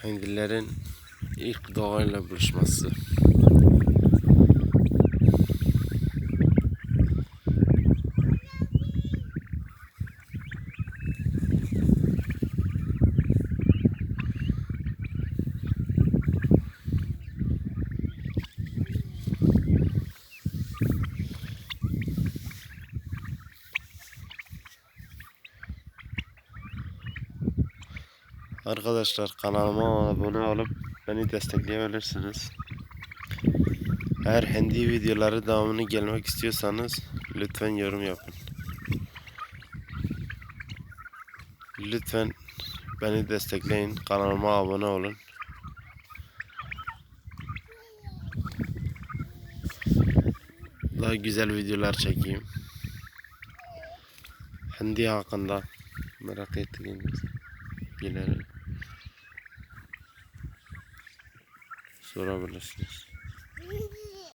Hindilerin ilk doğayla buluşması. Arkadaşlar, kanalıma abone olup beni destekleyebilirsiniz. Eğer hindi videoları devamını gelmek istiyorsanız lütfen yorum yapın. Lütfen beni destekleyin, kanalıma abone olun. Daha güzel videolar çekeyim. Hindi hakkında merak ettiğiniz şeyleri sorabilirsiniz.